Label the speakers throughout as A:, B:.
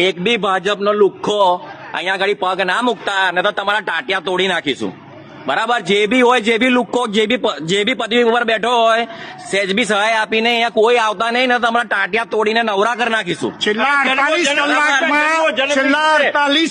A: એક બી ભાજપનો લુખ્ખો અહીંયા આગળ પગ ના મૂકતા ને તો તમારા ટાટિયા તોડી નાખીશું। બરાબર, જે બી હોય, જે બી લુખ્ખો, જે બી પદવી ઉપર બેઠો હોય, સેજ બી સહાય આપીને અહીંયા કોઈ આવતા નહીં ને તમારા ટાટિયા તોડીને નવરા કરી નાખીશું। છેલ્લા 48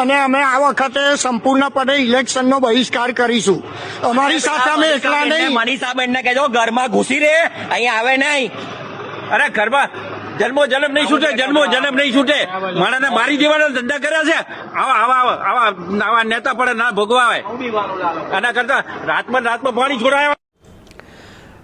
B: અને અમે આ વખતે સંપૂર્ણપણે ઇલેક્શનનો બહિષ્કાર કરીશું। અમારી સાથે અમે એકલા નહીં।
A: મનીષાબેનને કહેજો ઘરમાં ઘૂસી રહે, અહીંયા આવે નહીં। અરે ઘરમાં જન્મો જન્મ નહીં છૂટે, જન્મો જન્મ નહીં છૂટે। માણસને મારી દેવાના ધંધા કર્યા છે। આવા નેતા પડે ના ભોગવાય। આના કરતા રાતમાં પાણી છોડાય।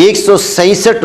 C: 167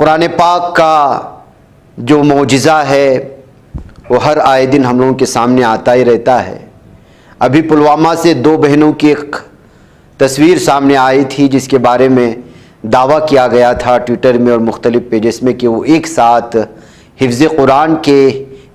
C: قرآن پاک کا جو معجزہ ہے وہ ہر آئے دن ہم لوگوں کے سامنے آتا ہی رہتا ہے. ابھی پلوامہ سے 2 بہنوں کی ایک تصویر سامنے آئی تھی جس کے بارے میں دعویٰ کیا گیا تھا ٹویٹر میں اور مختلف پیجز میں کہ وہ ایک ساتھ حفظ قرآن کے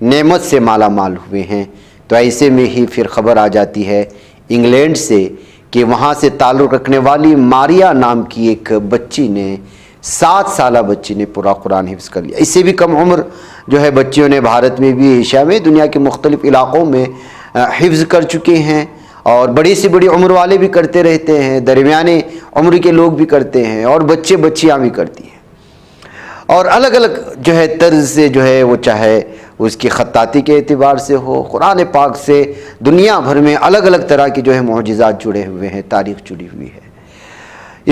C: نعمت سے مالا مال ہوئے ہیں. تو ایسے میں ہی پھر خبر آ جاتی ہے انگلینڈ سے کہ وہاں سے تعلق رکھنے والی ماریا نام کی ایک بچی نے 7 سالہ بچی نے پورا قرآن حفظ کر لیا. اس سے بھی کم عمر جو ہے بچیوں نے بھارت میں بھی، ایشیا میں، دنیا کے مختلف علاقوں میں حفظ کر چکے ہیں. اور بڑی سے بڑی عمر والے بھی کرتے رہتے ہیں، درمیانے عمر کے لوگ بھی کرتے ہیں، اور بچے بچیاں بھی کرتی ہیں. اور الگ الگ جو ہے طرز سے جو ہے وہ چاہے اس کی خطاطی کے اعتبار سے ہو، قرآن پاک سے دنیا بھر میں الگ الگ طرح کے جو ہے معجزات جڑے ہوئے ہیں، تاریخ جڑی ہوئی ہے.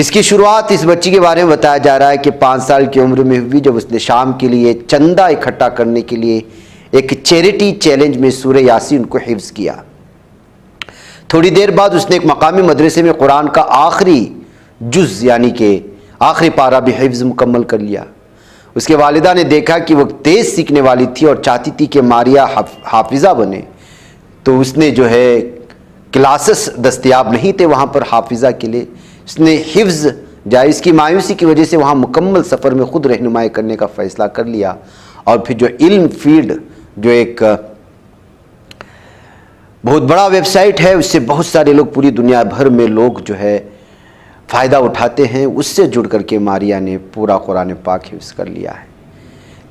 C: اس کی شروعات اس بچی کے بارے میں بتایا جا رہا ہے کہ 5 سال کی عمر میں ہوئی جب اس نے شام کے لیے چندہ اکٹھا کرنے کے لیے ایک چیریٹی چیلنج میں سورہ یاسین کو حفظ کیا. تھوڑی دیر بعد اس نے ایک مقامی مدرسے میں قرآن کا آخری جز یعنی کہ آخری پارہ بھی حفظ مکمل کر لیا. اس کے والدہ نے دیکھا کہ وہ تیز سیکھنے والی تھی اور چاہتی تھی کہ ماریا حافظہ بنے، تو اس نے جو ہے کلاسز دستیاب نہیں تھے وہاں پر حافظہ کے لیے. اس نے حفظ جائے اس کی مایوسی کی وجہ سے وہاں مکمل سفر میں خود رہنمائی کرنے کا فیصلہ کر لیا. اور پھر جو علم فیلڈ جو ایک بہت بڑا ویب سائٹ ہے، اس سے بہت سارے لوگ پوری دنیا بھر میں لوگ جو ہے فائدہ اٹھاتے ہیں، اس سے جڑ کر کے ماریا نے پورا قرآن پاک حفظ کر لیا ہے.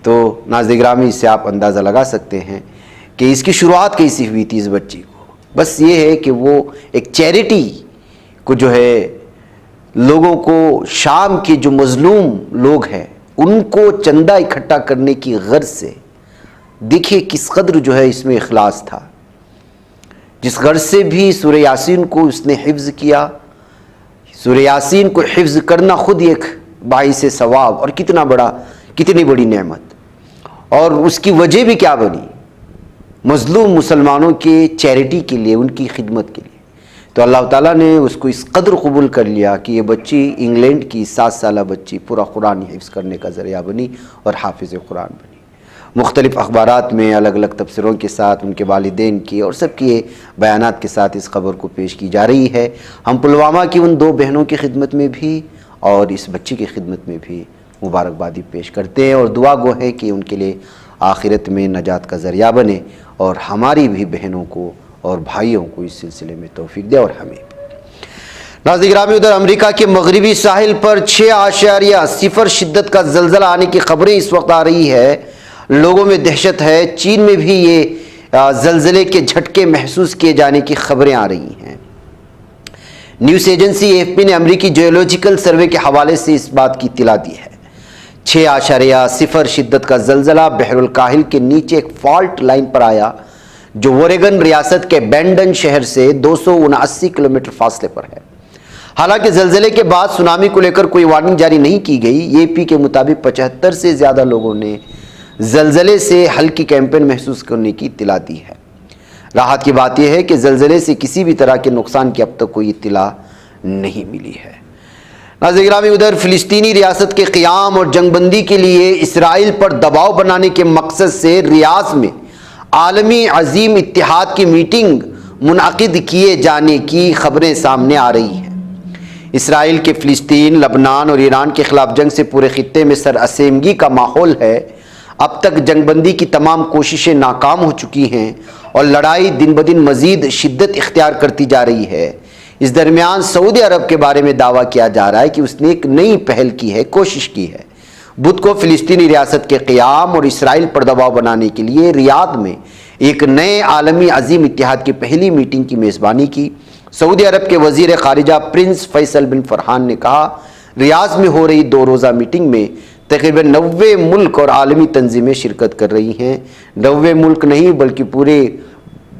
C: تو ناظرین گرامی، اس سے آپ اندازہ لگا سکتے ہیں کہ اس کی شروعات کیسی ہوئی تھی اس بچی کو. بس یہ ہے کہ وہ ایک چیریٹی کو جو ہے لوگوں کو، شام کے جو مظلوم لوگ ہیں ان کو چندہ اکٹھا کرنے کی غرض سے، دیکھیے کس قدر جو ہے اس میں اخلاص تھا. جس غرض سے بھی سورہ یاسین کو اس نے حفظ کیا. سورہ یاسین کو حفظ کرنا خود ایک باعث ثواب اور کتنی بڑی نعمت. اور اس کی وجہ بھی کیا بنی؟ مظلوم مسلمانوں کے چیریٹی کے لیے، ان کی خدمت کے لیے. تو اللہ تعالیٰ نے اس کو اس قدر قبول کر لیا کہ یہ بچی انگلینڈ کی 7 سالہ بچی پورا قرآن حفظ کرنے کا ذریعہ بنی اور حافظ قرآن بنی. مختلف اخبارات میں الگ الگ تبصروں کے ساتھ ان کے والدین کی اور سب کے بیانات کے ساتھ اس خبر کو پیش کی جا رہی ہے. ہم پلوامہ کی ان 2 بہنوں کی خدمت میں بھی اور اس بچی کی خدمت میں بھی مبارکبادی پیش کرتے ہیں اور دعا گو ہے کہ ان کے لیے آخرت میں نجات کا ذریعہ بنے اور ہماری بھی بہنوں کو اور بھائیوں کو اس سلسلے میں توفیق دے اور ہمیں. ناظرین گرامی، ادھر امریکہ کے مغربی ساحل پر 6.0 شدت کا زلزلہ آنے کی خبریں اس وقت آ رہی ہے. لوگوں میں دہشت ہے. چین میں بھی یہ زلزلے کے جھٹکے محسوس کیے جانے کی خبریں آ رہی ہیں. نیوز ایجنسی AFP نے امریکی جیولوجیکل سروے کے حوالے سے اس بات کی اطلاع دی ہے. 6.0 شدت کا زلزلہ بحر الکاہل کے نیچے ایک فالٹ لائن پر آیا جو اوریگن ریاست کے بینڈن شہر سے 279 کلومیٹر فاصلے پر ہے. حالانکہ زلزلے کے بعد سونامی کو لے کر کوئی وارننگ جاری نہیں کی گئی. AP کے مطابق 75 سے زیادہ لوگوں نے زلزلے سے ہلکی کیمپین محسوس کرنے کی اطلاع دی ہے. راحت کی بات یہ ہے کہ زلزلے سے کسی بھی طرح کے نقصان کی اب تک کوئی اطلاع نہیں ملی ہے. ناظرین گرامی، ادھر فلسطینی ریاست کے قیام اور جنگ بندی کے لیے اسرائیل پر دباؤ بنانے کے مقصد سے ریاض میں عالمی عظیم اتحاد کی میٹنگ منعقد کیے جانے کی خبریں سامنے آ رہی ہیں. اسرائیل کے فلسطین، لبنان اور ایران کے خلاف جنگ سے پورے خطے میں سر اسیمگی کا ماحول ہے. اب تک جنگ بندی کی تمام کوششیں ناکام ہو چکی ہیں اور لڑائی دن بدن مزید شدت اختیار کرتی جا رہی ہے. اس درمیان سعودی عرب کے بارے میں دعویٰ کیا جا رہا ہے کہ اس نے ایک نئی پہل کی ہے، کوشش کی ہے. بدھ کو فلسطینی ریاست کے قیام اور اسرائیل پر دباؤ بنانے کے لیے ریاض میں ایک نئے عالمی عظیم اتحاد کی پہلی میٹنگ کی میزبانی کی. سعودی عرب کے وزیر خارجہ پرنس فیصل بن فرحان نے کہا، ریاض میں ہو رہی 2 روزہ میٹنگ میں تقریباً 90 ملک اور عالمی تنظیمیں شرکت کر رہی ہیں. 90 ملک نہیں بلکہ پورے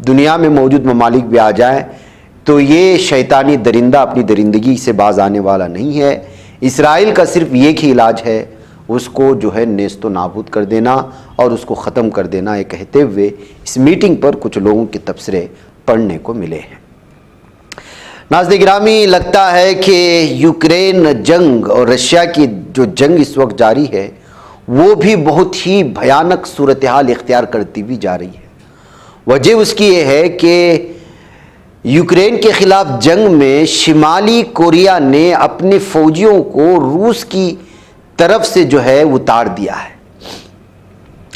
C: دنیا میں موجود ممالک بھی آ جائیں تو یہ شیطانی درندہ اپنی درندگی سے باز آنے والا نہیں ہے. اسرائیل کا صرف ایک ہی علاج ہے، اس کو جو ہے نیست و نابود کر دینا اور اس کو ختم کر دینا. یہ کہتے ہوئے اس میٹنگ پر کچھ لوگوں کے تبصرے پڑھنے کو ملے ہیں. ناظرین گرامی، لگتا ہے کہ یوکرین جنگ اور رشیا کی جو جنگ اس وقت جاری ہے وہ بھی بہت ہی بھیانک صورتحال اختیار کرتی ہوئی جا رہی ہے۔ وجہ اس کی یہ ہے کہ یوکرین کے خلاف جنگ میں شمالی کوریا نے اپنے فوجیوں کو روس کی طرف سے جو ہے اتار دیا ہے۔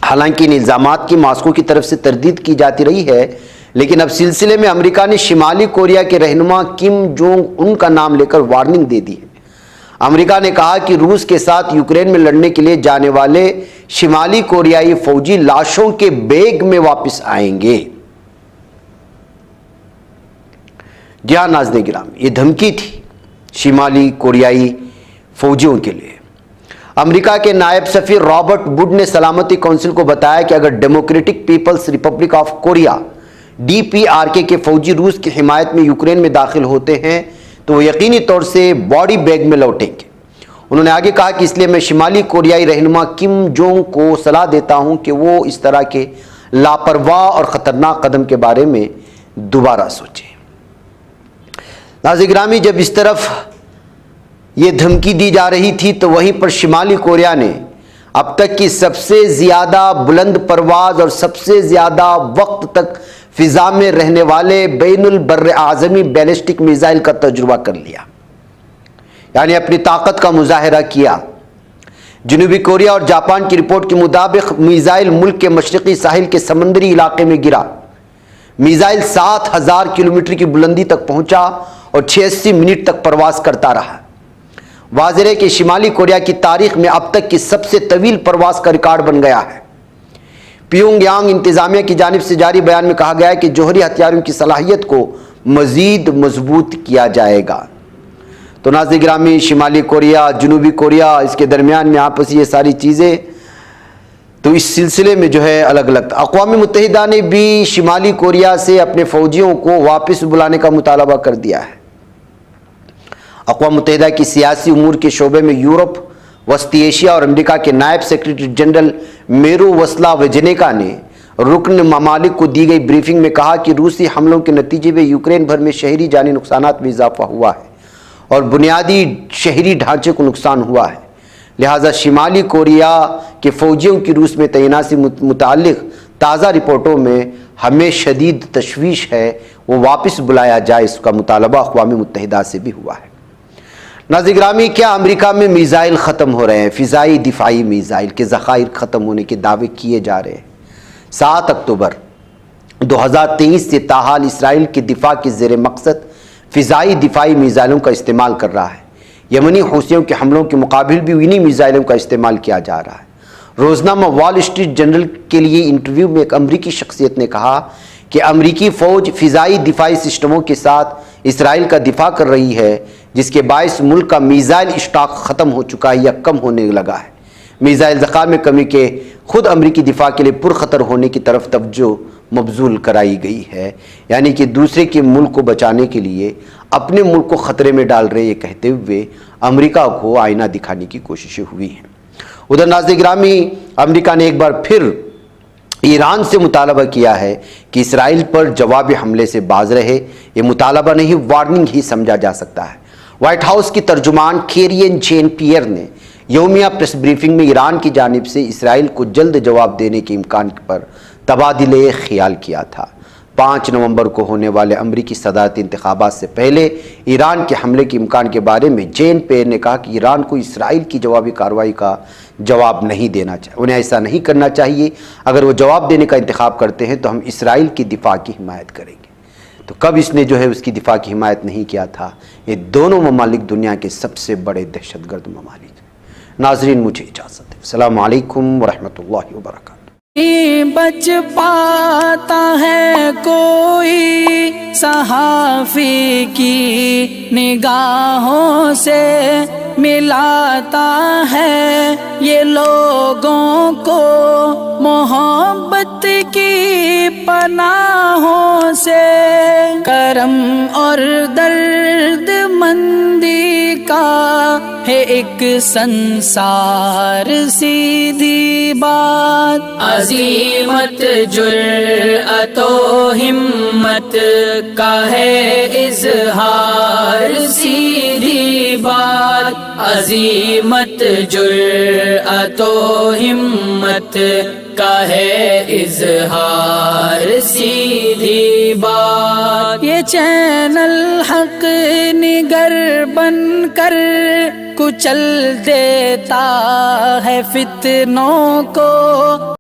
C: حالانکہ ان الزامات کی ماسکو کی طرف سے تردید کی جاتی رہی ہے، لیکن اب سلسلے میں امریکہ نے شمالی کوریا کے رہنما کم جونگ ان کا نام لے کر وارننگ دے دی ہے۔ امریکہ نے کہا کہ روس کے ساتھ یوکرین میں لڑنے کے لیے جانے والے شمالی کوریائی فوجی لاشوں کے بیگ میں واپس آئیں گے۔ جی ہاں ناظرین گرامی، یہ دھمکی تھی شمالی کوریائی فوجیوں کے لیے۔ امریکہ کے نائب سفیر رابرٹ ووڈ نے سلامتی کونسل کو بتایا کہ اگر Democratic People's Republic of Korea DPRK کے فوجی روس کی حمایت میں یوکرین میں داخل ہوتے ہیں تو وہ یقینی طور سے باڈی بیگ میں لوٹیں گے۔ انہوں نے آگے کہا کہ اس لیے میں شمالی کوریائی رہنما کم جونگ کو صلاح دیتا ہوں کہ وہ اس طرح کے لاپرواہ اور خطرناک قدم کے بارے میں دوبارہ سوچیں۔ ناظرین گرامی، جب اس طرف یہ دھمکی دی جا رہی تھی تو وہیں پر شمالی کوریا نے اب تک کی سب سے زیادہ بلند پرواز اور سب سے زیادہ وقت تک فضا میں رہنے والے بین البر اعظمی بیلسٹک میزائل کا تجربہ کر لیا، یعنی اپنی طاقت کا مظاہرہ کیا۔ جنوبی کوریا اور جاپان کی رپورٹ کے مطابق میزائل ملک کے مشرقی ساحل کے سمندری علاقے میں گرا۔ میزائل 7000 کلومیٹر کی بلندی تک پہنچا اور 86 منٹ تک پرواز کرتا رہا۔ واضح ہے کہ شمالی کوریا کی تاریخ میں اب تک کی سب سے طویل پرواز کا ریکارڈ بن گیا ہے۔ پیونگ یانگ انتظامیہ کی جانب سے جاری بیان میں کہا گیا ہے کہ جوہری ہتھیاروں کی صلاحیت کو مزید مضبوط کیا جائے گا۔ تو ناظرین گرامی، شمالی کوریا، جنوبی کوریا، اس کے درمیان میں آپس یہ ساری چیزیں، تو اس سلسلے میں جو ہے الگ الگ اقوام متحدہ نے بھی شمالی کوریا سے اپنے فوجیوں کو واپس بلانے کا مطالبہ کر دیا ہے۔ اقوام متحدہ کی سیاسی امور کے شعبے میں یورپ، وسطی ایشیا اور امریکہ کے نائب سیکرٹری جنرل میرو وسلا وجنیکا نے رکن ممالک کو دی گئی بریفنگ میں کہا کہ روسی حملوں کے نتیجے میں یوکرین بھر میں شہری جانی نقصانات میں اضافہ ہوا ہے اور بنیادی شہری ڈھانچے کو نقصان ہوا ہے، لہٰذا شمالی کوریا کے فوجیوں کی روس میں تعیناتی سے متعلق تازہ رپورٹوں میں ہمیں شدید تشویش ہے، وہ واپس بلایا جائے، اس کا مطالبہ اقوام متحدہ سے بھی ہوا ہے۔ ناظرین گرامی، کیا امریکہ میں میزائل ختم ہو رہے ہیں؟ فضائی دفاعی میزائل کے ذخائر ختم ہونے کے دعوے کیے جا رہے ہیں۔ 7 اکتوبر 2023 سے تاحال اسرائیل کے دفاع کے زیر مقصد فضائی دفاعی میزائلوں کا استعمال کر رہا ہے۔ یمنی حوثیوں کے حملوں کے مقابل بھی انہی میزائلوں کا استعمال کیا جا رہا ہے۔ روزنامہ وال اسٹریٹ جرنل کے لیے انٹرویو میں ایک امریکی شخصیت نے کہا کہ امریکی فوج فضائی دفاعی سسٹموں کے ساتھ اسرائیل کا دفاع کر رہی ہے، جس کے باعث ملک کا میزائل اسٹاک ختم ہو چکا ہے یا کم ہونے لگا ہے۔ میزائل ذخائر میں کمی کے خود امریکی دفاع کے لیے پرخطر ہونے کی طرف توجہ مبذول کرائی گئی ہے، یعنی کہ دوسرے کے ملک کو بچانے کے لیے اپنے ملک کو خطرے میں ڈال رہے، یہ کہتے ہوئے امریکہ کو آئینہ دکھانے کی کوششیں ہوئی ہیں۔ ادھر ناظرین گرامی، امریکہ نے ایک بار پھر ایران سے مطالبہ کیا ہے کہ اسرائیل پر جوابی حملے سے باز رہے۔ یہ مطالبہ نہیں، وارننگ ہی سمجھا جا سکتا ہے۔ وائٹ ہاؤس کی ترجمان کیرین جین پیئر نے یومیہ پریس بریفنگ میں ایران کی جانب سے اسرائیل کو جلد جواب دینے کے امکان پر تبادلے خیال کیا تھا۔ 5 نومبر کو ہونے والے امریکی صدارتی انتخابات سے پہلے ایران کے حملے کے امکان کے بارے میں جین پیئر نے کہا کہ ایران کو اسرائیل کی جوابی کارروائی کا جواب نہیں دینا چاہیے، انہیں ایسا نہیں کرنا چاہیے۔ اگر وہ جواب دینے کا انتخاب کرتے ہیں تو ہم اسرائیل کی دفاع کی حمایت کریں گے۔ تو کب اس نے جو ہے اس کی دفاع کی حمایت نہیں کیا تھا؟ یہ دونوں ممالک دنیا کے سب سے بڑے دہشت گرد ممالک ہیں۔ ناظرین، مجھے اجازت ہے۔ السلام علیکم ورحمۃ اللہ وبرکاتہ۔
D: بچ پاتا ہے کوئی صحافی کی نگاہوں سے، ملاتا ہے یہ لوگوں کو محبت کی پناہوں سے، کرم اور درد مندی کا ہے ایک سنسار، سیدھی بات عظیمت جرأت و ہمت کا ہے اظہار، سیدھی بات عظیمت جرأت و ہمت کا ہے اظہار سیدھی بات. یہ چینل حق نگر بن کر کچل دیتا ہے فتنوں کو،